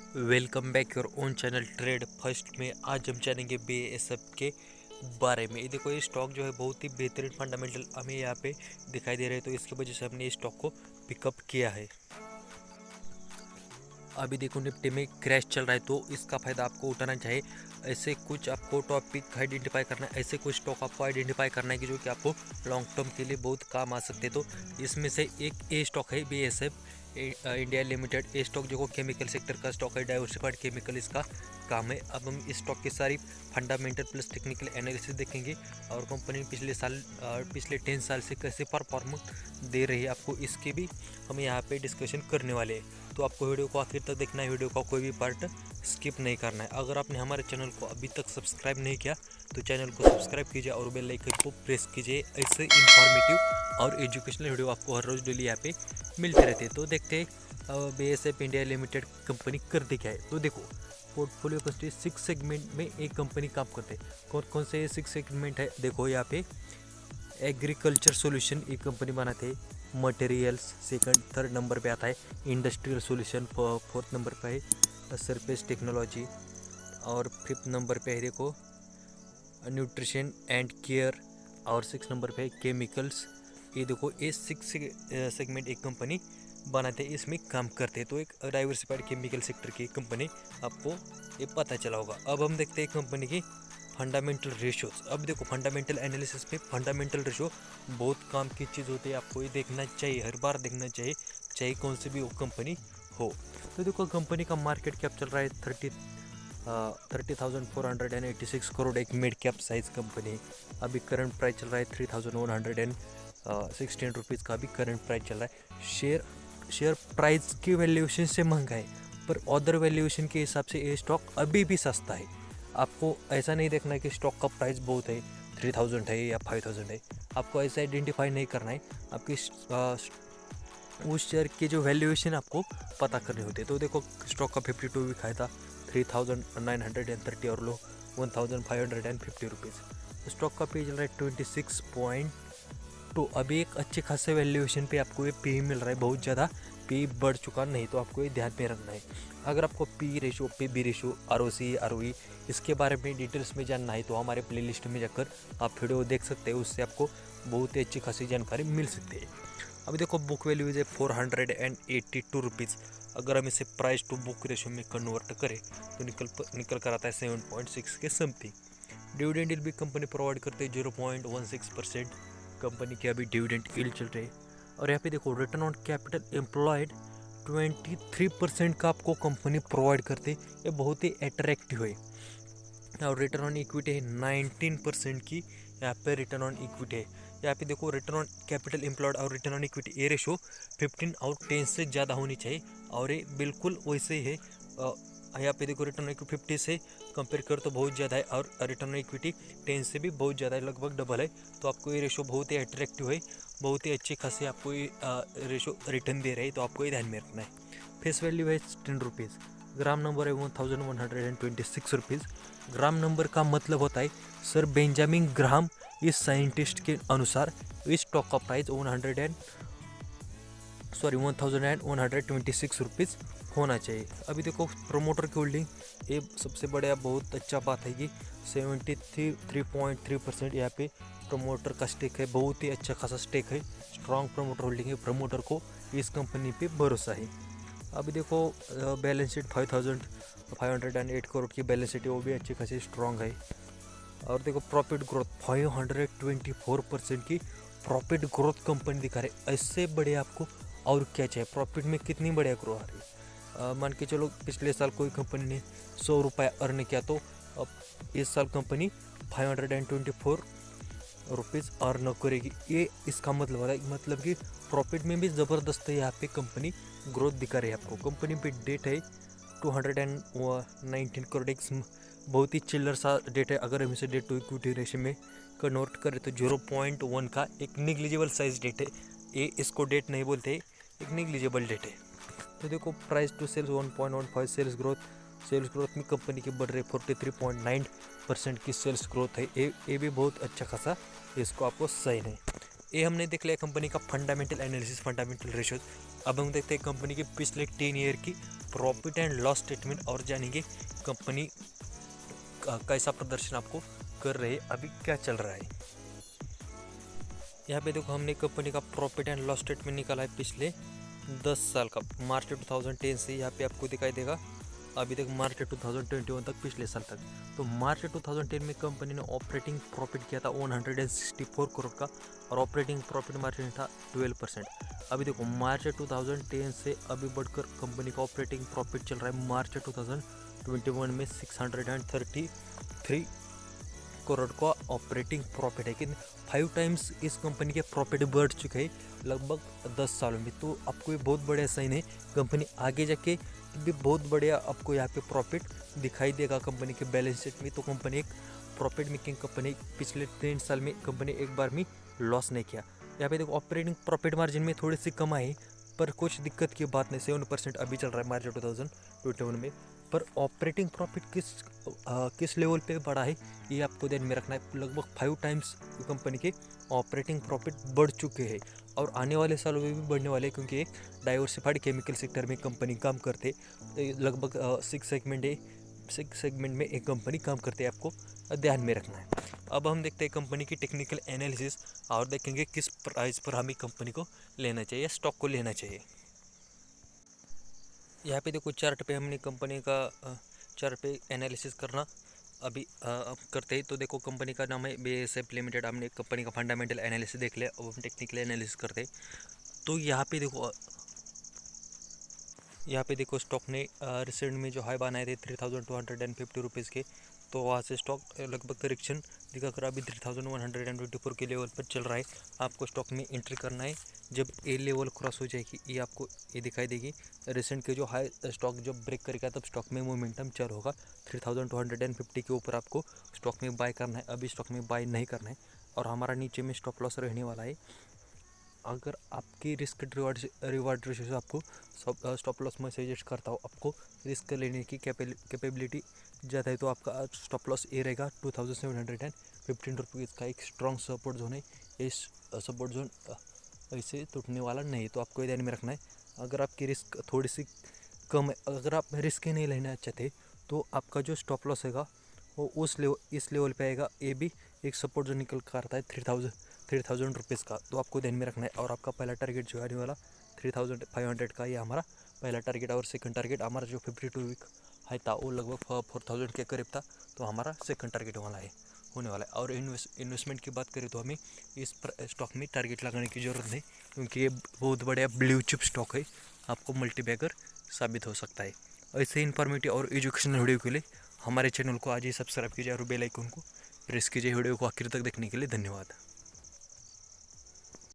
Welcome back your own channel trade first में। आज हम जानेंगे BASF के बारे में। ये देखो, ये स्टॉक जो है बहुत ही बेहतरीन फंडामेंटल हमें यहाँ पे दिखाई दे रहे हैं, तो इसकी वजह से हमने इस स्टॉक को पिकअप किया है। अभी देखो, निफ्टी में क्रैश चल रहा है, तो इसका फायदा आपको उठाना चाहिए। ऐसे कुछ आपको टॉपिक आइडेंटिफाई करना है, ऐसे कुछ स्टॉक आपको आइडेंटिफाई करना है कि जो कि आपको लॉन्ग टर्म के लिए बहुत काम आ सकते हैं। तो इसमें से एक ए स्टॉक है BASF इंडिया लिमिटेड। ए स्टॉक जो केमिकल सेक्टर का स्टॉक है, डाइवर्सिफाइड केमिकल इसका काम है। अब हम इस स्टॉक की सारी फंडामेंटल प्लस टेक्निकल एनालिसिस देखेंगे और कंपनी पिछले 10 साल से कैसे परफॉर्मेंस दे रही है, आपको इसकी भी हम यहाँ पे डिस्कशन करने वाले हैं। तो आपको वीडियो को आखिर तक देखना है, वीडियो का कोई भी पार्ट स्किप नहीं करना है। अगर आपने हमारे चैनल को अभी तक सब्सक्राइब नहीं किया तो चैनल को सब्सक्राइब कीजिए और बेल आइकन को प्रेस कीजिए। ऐसे इंफॉर्मेटिव और एजुकेशनल वीडियो आपको हर रोज़ डेली यहाँ पे मिलते रहते हैं। तो देखते हैं BASF इंडिया लिमिटेड कंपनी करती क्या है। तो देखो, पोर्टफोलियो कंस्ट्री 6 सेगमेंट में एक कंपनी काम करते हैं। कौन कौन से 6 सेगमेंट है देखो यहाँ पे। एग्रीकल्चर सॉल्यूशन एक कंपनी बनाते हैं, मटेरियल्स सेकंड थर्ड नंबर पे आता है, इंडस्ट्रियल सॉल्यूशन फोर्थ नंबर पे है, सरफेस टेक्नोलॉजी और फिफ्थ नंबर पे है देखो न्यूट्रिशन एंड केयर और 6 नंबर पे है केमिकल्स। ये देखो, ये 6 सेगमेंट एक कंपनी बनाते हैं, इसमें काम करते हैं। तो एक डाइवर्सिफाइड केमिकल सेक्टर की कंपनी आपको ये पता चला होगा। अब हम देखते हैं कंपनी की फंडामेंटल रेशियोज। अब देखो, फंडामेंटल एनालिसिस में फंडामेंटल रेशियो बहुत काम की चीज़ होती है, आपको ये देखना चाहिए, हर बार देखना चाहिए, चाहे कौन सी भी वो कंपनी हो। तो देखो, कंपनी का मार्केट कैप चल रहा है 30,486 करोड़, एक मिड कैप साइज कंपनी। अभी करंट प्राइस चल रहा है 3,116 रुपीज़ का, अभी करंट प्राइस चल रहा है। शेयर प्राइस की वैल्यूएशन से महंगा है, पर अदर वैल्यूएशन के हिसाब से ये स्टॉक अभी भी सस्ता है। आपको ऐसा नहीं देखना है कि स्टॉक का प्राइस बहुत है, 3,000 है या 5,000 है। आपको ऐसा आइडेंटिफाई नहीं करना है, आपकी उस शेयर की जो वैल्यूएशन आपको पता करनी होती है। तो देखो, स्टॉक का 52 भी खाया था 3,930 और लो 1,550 रुपीज़। स्टॉक का पे चल रहा है 26.2। अभी एक अच्छे खासे वैल्यूएशन पे आपको ये पी मिल रहा है, बहुत ज़्यादा पी बढ़ चुका नहीं, तो आपको ये ध्यान में रखना है। अगर आपको P ratio, PB ratio, ROC, ROE इसके बारे में डिटेल्स में जानना है तो हमारे प्लेलिस्ट में जाकर आप वीडियो देख सकते हैं, उससे आपको बहुत ही अच्छी खासी जानकारी मिल सकती है। अभी देखो, बुक वैल्यू है 482 रुपीज़। अगर हम इसे प्राइस टू बुक रेशो में कन्वर्ट करें तो निकल कर आता है 7.6 के समथिंग। डिविडेंड यील्ड भी कंपनी प्रोवाइड करते हैं 0.16%। कंपनी के अभी डिविडेंड यील्ड चल रहे हैं। और यहाँ पे देखो, रिटर्न ऑन कैपिटल एम्प्लॉयड 23% का आपको कंपनी प्रोवाइड करते, ये बहुत ही अट्रैक्टिव है। और रिटर्न ऑन इक्विटी है 19% की, यहाँ पे रिटर्न ऑन इक्विटी है। यहाँ पे देखो, रिटर्न ऑन कैपिटल एम्प्लॉयड और रिटर्न ऑन इक्विटी ये रेशो 15 और 10 से ज़्यादा होनी चाहिए, और ये बिल्कुल वैसे ही है। यहाँ पे देखो, रिटर्न ऑन इक्विटी 50 से कंपेयर कर तो बहुत ज़्यादा है, और रिटर्न ऑन इक्विटी 10 से भी बहुत ज़्यादा है, लगभग डबल है। तो आपको ये रेशो बहुत ही अट्रैक्टिव है, बहुत ही अच्छी खासी आपको ये रेशो रिटर्न दे रहे हैं, तो आपको ये ध्यान में रखना है। फेस वैल्यू है 10 रुपीज़। ग्राम नंबर है 1126 रुपीज़। ग्राम नंबर का मतलब होता है सर बेंजामिन ग्राहम, इस साइंटिस्ट के अनुसार इस स्टॉक का प्राइस 1126 रुपीज़ होना चाहिए। अभी देखो, प्रोमोटर की होल्डिंग, ये सबसे बड़ा बहुत अच्छा बात है कि 73.3% यहाँ पे प्रमोटर का स्टेक है, बहुत ही अच्छा खासा स्टेक है, स्ट्रॉन्ग प्रमोटर होल्डिंग है। प्रमोटर को इस कंपनी पे भरोसा है। अभी देखो, बैलेंस शीट 5,508 करोड़ की बैलेंस शीट है, वो भी अच्छी खासी स्ट्रॉन्ग है। और देखो, प्रॉफिट ग्रोथ 524% की प्रॉफिट ग्रोथ कंपनी दिखा रही है। इससे बड़े आपको और क्या चाहिए, प्रॉफिट में कितनी बढ़िया ग्रोथ आ रही है। मान के चलो, पिछले साल कोई कंपनी ने 100 रुपये अर्न किया, तो अब इस साल कंपनी 524 रुपीज़ अर्न करेगी। ये इसका मतलब होता है, मतलब कि प्रॉफिट में भी ज़बरदस्त है यहाँ पे कंपनी ग्रोथ दिखा रही है आपको। कंपनी पे डेट है 219 करोड़, एक बहुत ही चिल्लर सा डेट है। अगर हम इसे डेट टू इक्विटी रेशियो में कन्वर्ट करें तो 0.1 का एक निग्लिजिबल साइज डेट है। ये इसको डेट नहीं बोलते, एक निग्लिजिबल डेट है। तो देखो, price to sales 1.15, sales growth में कंपनी की बढ़ रही 43.9% की सेल्स ग्रोथ है। ये भी बहुत अच्छा खासा इसको आपको साइन है। ये हमने देख लिया कंपनी का फंडामेंटल एनालिसिस, फंडामेंटल रेशियोज। अब हम देखते हैं कंपनी के पिछले 10 ईयर की प्रॉफिट एंड लॉस स्टेटमेंट और जानेंगे कंपनी कैसा प्रदर्शन आपको कर रहे हैं, अभी क्या चल रहा है। यहाँ पे देखो हमने कंपनी का प्रॉफिट एंड लॉस स्टेटमेंट निकाला है पिछले 10 साल का, मार्च 2010 से यहाँ पे आपको दिखाई देगा अभी तक मार्च 2021 तक, पिछले साल तक। तो मार्च 2010 में कंपनी ने ऑपरेटिंग प्रॉफिट किया था 164 करोड़ का और ऑपरेटिंग प्रॉफिट मार्जिन था 12%। अभी देखो मार्च 2010 से अभी बढ़कर कंपनी का ऑपरेटिंग प्रॉफिट चल रहा है मार्च 2021 में 633 करोड़ का ऑपरेटिंग प्रॉफिट है कि 5 टाइम्स इस कंपनी के प्रॉफिट बढ़ चुके हैं लगभग 10 सालों में। तो आपको ये बहुत बढ़िया साइन है, कंपनी आगे जाके भी बहुत बढ़िया आपको यहाँ पे प्रॉफिट दिखाई देगा कंपनी के बैलेंस शीट में। तो कंपनी एक प्रॉफिट मेकिंग कंपनी, पिछले 3 साल में कंपनी एक बार में लॉस नहीं किया। यहाँ पे देखो ऑपरेटिंग प्रॉफिट मार्जिन में थोड़ी सी कम आई, पर कुछ दिक्कत की बात नहीं, 7% अभी चल रहा है मार्च 2021 में। पर ऑपरेटिंग प्रॉफिट किस लेवल पे बढ़ा है ये आपको ध्यान में रखना है। लगभग 5 टाइम्स कंपनी के ऑपरेटिंग प्रॉफिट बढ़ चुके हैं और आने वाले सालों में भी बढ़ने वाले हैं, क्योंकि एक डाइवर्सिफाइड केमिकल सेक्टर में कंपनी काम करते, लगभग 6 सेगमेंट में एक कंपनी काम करते हैं, आपको ध्यान में रखना है। अब हम देखते हैं कंपनी की टेक्निकल एनालिसिस और देखेंगे किस प्राइस पर हमें कंपनी को लेना चाहिए, स्टॉक को लेना चाहिए। यहाँ पे देखो चार्ट पे हमने कंपनी का चार्ट पे एनालिसिस करना अभी करते हैं। तो देखो कंपनी का नाम है BASF लिमिटेड, हमने कंपनी का फंडामेंटल एनालिसिस देख लिया, अब हम टेक्निकल एनालिसिस करते हैं। तो यहाँ पे देखो स्टॉक ने रिसेंट में जो हाई बनाए थे 3250 रुपीज़ के, तो वहाँ से स्टॉक लगभग करेक्शन दिखाकर अभी 3124 के लेवल पर चल रहा है। आपको स्टॉक में एंट्री करना है, जब ए लेवल क्रॉस हो जाएगी ये आपको ये दिखाई देगी। रिसेंट के जो हाई स्टॉक जब ब्रेक करेगा तब स्टॉक में मोमेंटम चल होगा। 3250 के ऊपर आपको स्टॉक में बाय करना है, अभी स्टॉक में बाय नहीं करना है। और हमारा नीचे में स्टॉप लॉस रहने वाला है। अगर आपकी रिस्क रिवार्ड रेशियो से आपको स्टॉप लॉस में सजेस्ट करता हूँ, आपको रिस्क लेने की कैपेबिलिटी ज़्यादा है, तो आपका स्टॉप लॉस ये रहेगा 2715 रुपीज़ का एक स्ट्रॉन्ग सपोर्ट जोन है। इस सपोर्ट जोन ऐसे टूटने वाला नहीं है, तो आपको ध्यान में रखना है। अगर आपकी रिस्क थोड़ी सी कम है, अगर आप रिस्क ही नहीं लेना चाहते, तो आपका जो स्टॉप लॉस हैगा वो इस लेवल पे आएगा। ये भी एक सपोर्ट जो निकल कर आता है 3000 रुपीज़ का, तो आपको ध्यान में रखना है। और आपका पहला टारगेट जो आने वाला 3500 का, ये हमारा पहला टारगेट। और सेकंड टारगेट हमारा जो 52 वीक है था वो लगभग 4000 के करीब था, तो हमारा सेकंड टारगेट होने वाला है। और इन्वेस्टमेंट की बात करें तो हमें इस स्टॉक में टारगेट लगाने की ज़रूरत नहीं, क्योंकि ये बहुत बढ़िया ब्लू चिप स्टॉक है, आपको मल्टीबैगर साबित हो सकता है। ऐसे इन्फॉर्मेटिव और एजुकेशनल वीडियो के लिए हमारे चैनल को आज ही सब्सक्राइब कीजिए और बेल आइकन को प्रेस कीजिए। वीडियो को आखिर तक देखने के लिए धन्यवाद।